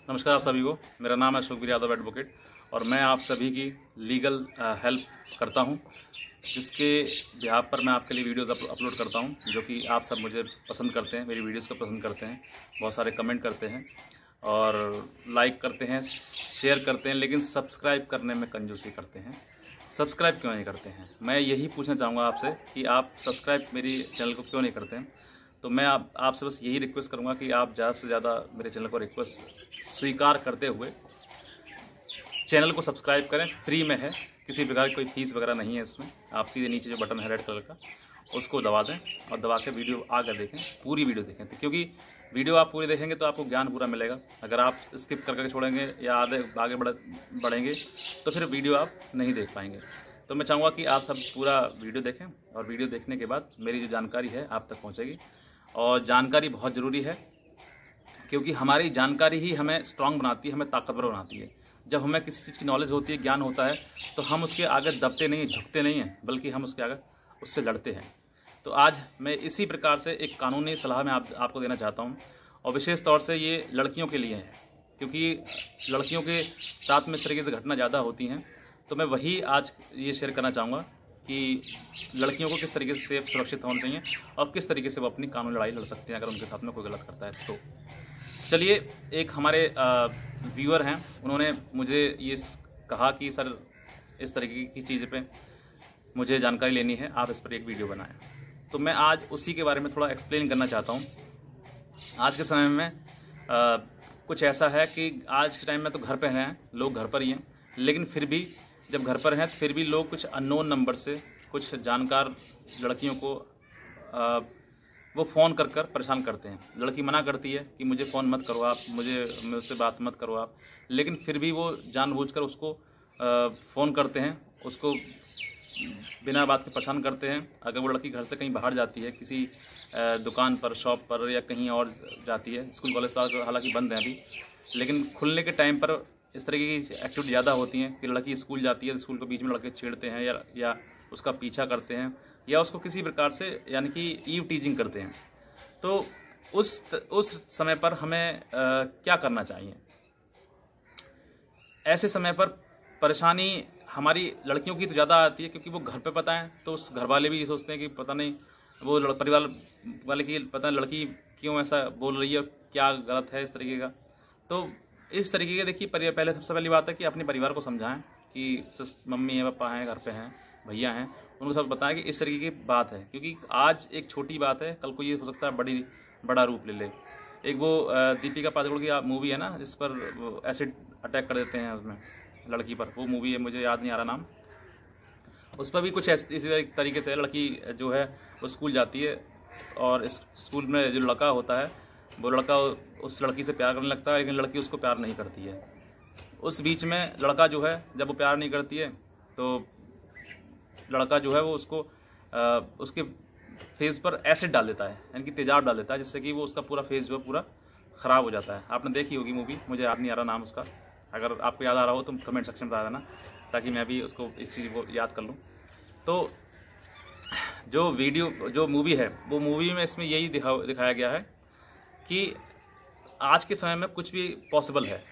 नमस्कार आप सभी को। मेरा नाम है सुखबीर यादव एडवोकेट और मैं आप सभी की लीगल हेल्प करता हूं, जिसके बिहाफ पर मैं आपके लिए वीडियोस अपलोड करता हूं, जो कि आप सब मुझे पसंद करते हैं, मेरी वीडियोस को पसंद करते हैं, बहुत सारे कमेंट करते हैं और लाइक करते हैं, शेयर करते हैं, लेकिन सब्सक्राइब करने में कंजूसी करते हैं। सब्सक्राइब क्यों नहीं करते हैं? मैं यही पूछना चाहूँगा आपसे कि आप सब्सक्राइब मेरी चैनल को क्यों नहीं करते हैं। तो मैं आपसे बस यही रिक्वेस्ट करूंगा कि आप ज़्यादा से ज़्यादा मेरे चैनल को रिक्वेस्ट स्वीकार करते हुए चैनल को सब्सक्राइब करें। फ्री में है, किसी प्रकार की कोई फीस वगैरह नहीं है इसमें। आप सीधे नीचे जो बटन है रेड कलर का, उसको दबा दें और दबा के वीडियो आकर देखें, पूरी वीडियो देखें, क्योंकि वीडियो आप पूरी देखेंगे तो आपको ज्ञान पूरा मिलेगा। अगर आप स्किप करके छोड़ेंगे या आगे बढ़ेंगे तो फिर वीडियो आप नहीं देख पाएंगे। तो मैं चाहूँगा कि आप सब पूरा वीडियो देखें और वीडियो देखने के बाद मेरी जो जानकारी है आप तक पहुँचेगी। और जानकारी बहुत ज़रूरी है, क्योंकि हमारी जानकारी ही हमें स्ट्रांग बनाती है, हमें ताकतवर बनाती है। जब हमें किसी चीज़ की नॉलेज होती है, ज्ञान होता है, तो हम उसके आगे दबते नहीं, झुकते नहीं हैं, बल्कि हम उसके आगे उससे लड़ते हैं। तो आज मैं इसी प्रकार से एक कानूनी सलाह मैं आपको देना चाहता हूँ, और विशेष तौर से ये लड़कियों के लिए है, क्योंकि लड़कियों के साथ में इस तरीके से घटना ज़्यादा होती हैं। तो मैं वही आज ये शेयर करना चाहूँगा कि लड़कियों को किस तरीके से सुरक्षित होना चाहिए और किस तरीके से वो अपनी कानूनी लड़ाई लड़ सकते हैं अगर उनके साथ में कोई गलत करता है। तो चलिए, एक हमारे व्यूअर हैं, उन्होंने मुझे ये कहा कि सर इस तरीके की चीज़ पे मुझे जानकारी लेनी है, आप इस पर एक वीडियो बनाएं। तो मैं आज उसी के बारे में थोड़ा एक्सप्लेन करना चाहता हूँ। आज के समय में कुछ ऐसा है कि आज के टाइम में तो घर पर हैं लोग, घर पर ही हैं, लेकिन फिर भी जब घर पर हैं तो फिर भी लोग कुछ अननोन नंबर से कुछ जानकार लड़कियों को वो फ़ोन कर परेशान करते हैं। लड़की मना करती है कि मुझे फ़ोन मत करो आप, मुझसे बात मत करो आप, लेकिन फिर भी वो जानबूझकर उसको फ़ोन करते हैं, उसको बिना बात के परेशान करते हैं। अगर वो लड़की घर से कहीं बाहर जाती है, किसी दुकान पर, शॉप पर या कहीं और जाती है, स्कूल कॉलेज तो हालांकि बंद हैं अभी, लेकिन खुलने के टाइम पर इस तरीके की एक्टिविटी ज़्यादा होती हैं कि लड़की स्कूल जाती है, स्कूल के बीच में लड़के छेड़ते हैं या उसका पीछा करते हैं या उसको किसी प्रकार से यानी कि ईव टीजिंग करते हैं। तो उस समय पर हमें क्या करना चाहिए? ऐसे समय पर परेशानी हमारी लड़कियों की तो ज़्यादा आती है, क्योंकि वो घर पे पता है, तो उस घर वाले भी ये सोचते हैं कि पता नहीं वो परिवार वाले की पता नहीं लड़की क्यों ऐसा बोल रही है, क्या गलत है इस तरीके का। तो इस तरीके के देखिए, पहले सबसे पहली बात है कि अपने परिवार को समझाएं कि मम्मी है, पापा हैं, घर पे हैं, भैया हैं, उनको सब बताएं कि इस तरीके की बात है, क्योंकि आज एक छोटी बात है, कल को ये हो सकता है बड़ा रूप ले ले। एक वो दीपिका पादुकोण की मूवी है ना, जिस पर एसिड अटैक कर देते हैं उसमें लड़की पर, वो मूवी है, मुझे याद नहीं आ रहा नाम। उस पर भी कुछ इसी तरीके से लड़की जो है वो स्कूल जाती है और इस स्कूल में जो लड़का होता है वो लड़का उस लड़की से प्यार करने लगता है, लेकिन लड़की उसको प्यार नहीं करती है। उस बीच में लड़का जो है, जब वो प्यार नहीं करती है तो लड़का जो है वो उसको उसके फेस पर एसिड डाल देता है, यानी कि तेजाब डाल देता है, जिससे कि वो उसका पूरा फेस जो है पूरा ख़राब हो जाता है। आपने देखी होगी मूवी, मुझे याद नहीं आ रहा नाम उसका, अगर आपको याद आ रहा हो तो कमेंट सेक्शन में बता देना, ताकि मैं भी उसको इस चीज़ को याद कर लूँ। तो जो मूवी है, वो मूवी में इसमें यही दिखाया गया है कि आज के समय में कुछ भी पॉसिबल है।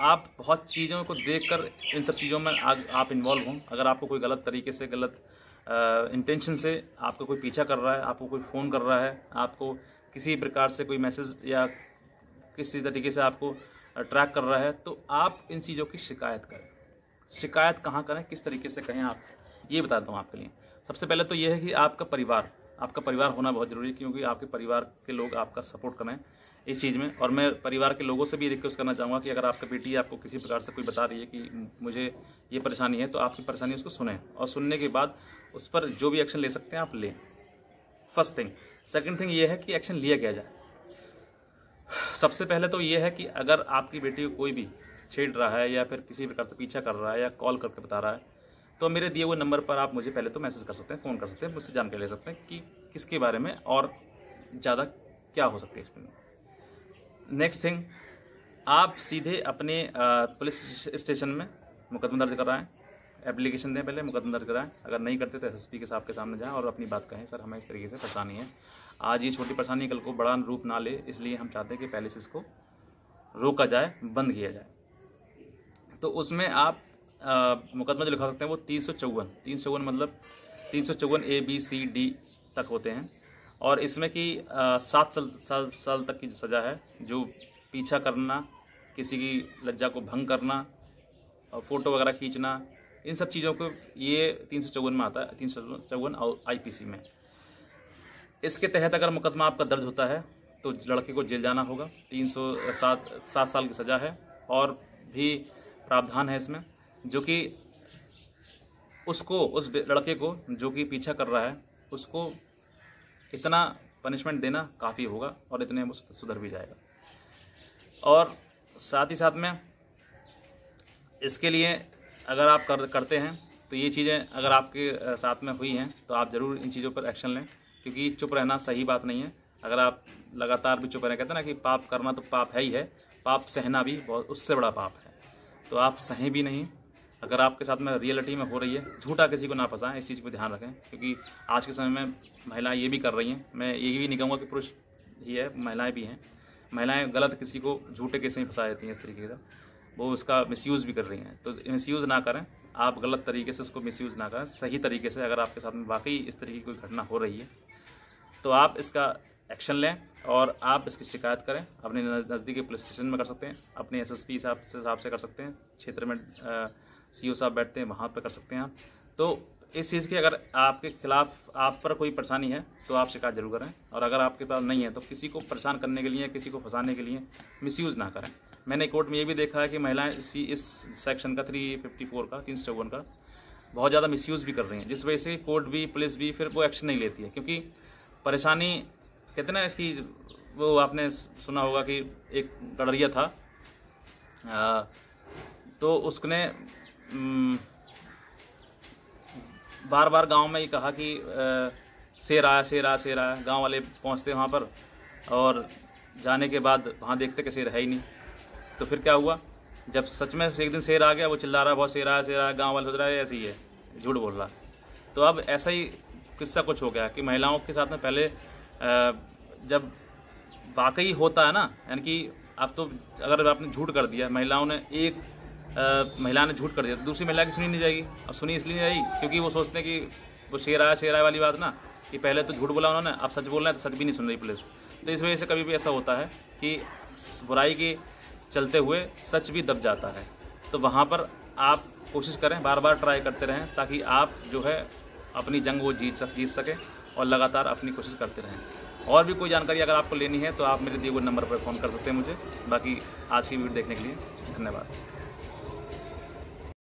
आप बहुत चीज़ों को देखकर इन सब चीज़ों में आप इन्वॉल्व हों। अगर आपको कोई गलत तरीके से, गलत इंटेंशन से आपको कोई पीछा कर रहा है, आपको कोई फ़ोन कर रहा है, आपको किसी प्रकार से कोई मैसेज या किसी तरीके से आपको ट्रैक कर रहा है, तो आप इन चीज़ों की शिकायत करें। शिकायत कहाँ करें, किस तरीके से कहें, आप ये बताता हूँ आपके लिए। सबसे पहले तो ये है कि आपका परिवार होना बहुत ज़रूरी है, क्योंकि आपके परिवार के लोग आपका सपोर्ट करें इस चीज़ में। और मैं परिवार के लोगों से भी रिक्वेस्ट करना चाहूँगा कि अगर आपका बेटी आपको किसी प्रकार से कोई बता रही है कि मुझे ये परेशानी है, तो आपकी परेशानी उसको सुनें, और सुनने के बाद उस पर जो भी एक्शन ले सकते हैं आप लें। First thing. सेकंड थिंग ये है कि एक्शन लिया क्या जाए। सबसे पहले तो ये है कि अगर आपकी बेटी को कोई भी छेड़ रहा है या फिर किसी प्रकार से पीछा कर रहा है या कॉल करके बता रहा है, तो मेरे दिए हुए नंबर पर आप मुझे पहले तो मैसेज कर सकते हैं, फ़ोन कर सकते हैं, मुझसे जानकारी ले सकते हैं कि किसके बारे में और ज़्यादा क्या हो सकती है इसमें। नेक्स्ट थिंग, आप सीधे अपने पुलिस स्टेशन में मुकदमा दर्ज कराएं, एप्लीकेशन दें, पहले मुकदमा दर्ज कराएं। अगर नहीं करते तो एसएसपी के साहब के सामने जाएं और अपनी बात कहें, सर हमें इस तरीके से परेशानी है, आज ये छोटी परेशानी कल को बड़ा रूप ना ले, इसलिए हम चाहते हैं कि पहले से इसको रोका जाए, बंद किया जाए। तो उसमें आप मुकदमा जो लिखा सकते हैं वो 354 मतलब 354 ABCD तक होते हैं। और इसमें कि 7 साल तक की सज़ा है। जो पीछा करना, किसी की लज्जा को भंग करना, फ़ोटो वगैरह खींचना, इन सब चीज़ों को ये 354 में आता है, 354 और IPC में। इसके तहत अगर मुकदमा आपका दर्ज होता है तो लड़के को जेल जाना होगा। 7 साल की सज़ा है। और भी प्रावधान है इसमें, जो कि उसको, उस लड़के को जो कि पीछा कर रहा है, उसको इतना पनिशमेंट देना काफ़ी होगा और इतने वो सुधर भी जाएगा। और साथ ही साथ में इसके लिए अगर आप करते हैं तो ये चीज़ें अगर आपके साथ में हुई हैं तो आप ज़रूर इन चीज़ों पर एक्शन लें, क्योंकि चुप रहना सही बात नहीं है। अगर आप लगातार भी चुप रहें, कहते हैं ना कि पाप करना तो पाप है ही है, पाप सहना भी बहुत उससे बड़ा पाप है। तो आप सहें भी नहीं। अगर आपके साथ में रियलिटी में हो रही है, झूठा किसी को ना फंसाएं, इस चीज़ पर ध्यान रखें, क्योंकि आज के समय में महिलाएं ये भी कर रही हैं। मैं ये भी नहीं कहूँगा कि पुरुष ही है, महिलाएं भी हैं। महिलाएं गलत किसी को झूठे केस में फंसा देती हैं इस तरीके का, वो उसका मिसयूज़ भी कर रही हैं। तो मिसयूज़ ना करें, आप गलत तरीके से उसको मिसयूज़ ना करें, सही तरीके से। अगर आपके साथ में वाकई इस तरीके की कोई घटना हो रही है तो आप इसका एक्शन लें और आप इसकी शिकायत करें। अपने नज़दीकी पुलिस स्टेशन में कर सकते हैं, अपने SSP साहब से कर सकते हैं, क्षेत्र में CO साहब बैठते हैं, वहाँ पर कर सकते हैं आप। तो इस चीज़ की अगर आपके खिलाफ, आप पर कोई परेशानी है तो आप शिकायत जरूर करें। और अगर आपके पास नहीं है तो किसी को परेशान करने के लिए, किसी को फंसाने के लिए मिसयूज़ ना करें। मैंने कोर्ट में ये भी देखा है कि महिलाएं इस सेक्शन का 354 का बहुत ज़्यादा मिसयूज़ भी कर रही हैं, जिस वजह से कोर्ट भी, पुलिस भी फिर वो एक्शन नहीं लेती है। क्योंकि परेशानी, कहते ना इसकी, वो आपने सुना होगा कि एक गडरिया था, तो उसने बार बार गांव में ये कहा कि शेर आया, शेर आया, शेर आया। गांव वाले पहुंचते वहां पर और जाने के बाद वहां देखते कि शेर है ही नहीं। तो फिर क्या हुआ, जब सच में एक दिन शेर आ गया, वो चिल्ला रहा, बहुत शेर आया, शेर आया। गाँव वाले सोच रहा है ऐसे ही है, झूठ बोल रहा। तो अब ऐसा ही किस्सा कुछ हो गया कि महिलाओं के साथ में पहले जब वाकई होता है ना, यानी कि अब तो अगर आपने झूठ कर दिया, महिलाओं ने महिला ने झूठ कर दिया तो दूसरी महिला की सुनी नहीं जाएगी। अब सुनी इसलिए नहीं जाएगी क्योंकि वो सोचते हैं कि वो शेर आया वाली बात ना, कि पहले तो झूठ बोला उन्होंने, अब सच बोल रहे हैं तो सच भी नहीं सुन रही पुलिस। तो इस वजह से कभी भी ऐसा होता है कि बुराई के चलते हुए सच भी दब जाता है। तो वहाँ पर आप कोशिश करें, बार बार ट्राई करते रहें, ताकि आप जो है अपनी जंग वो जीत सकें और लगातार अपनी कोशिश करते रहें। और भी कोई जानकारी अगर आपको लेनी है तो आप मेरे दिए हुए नंबर पर फ़ोन कर सकते हैं मुझे। बाकी आज की वीडियो देखने के लिए धन्यवाद।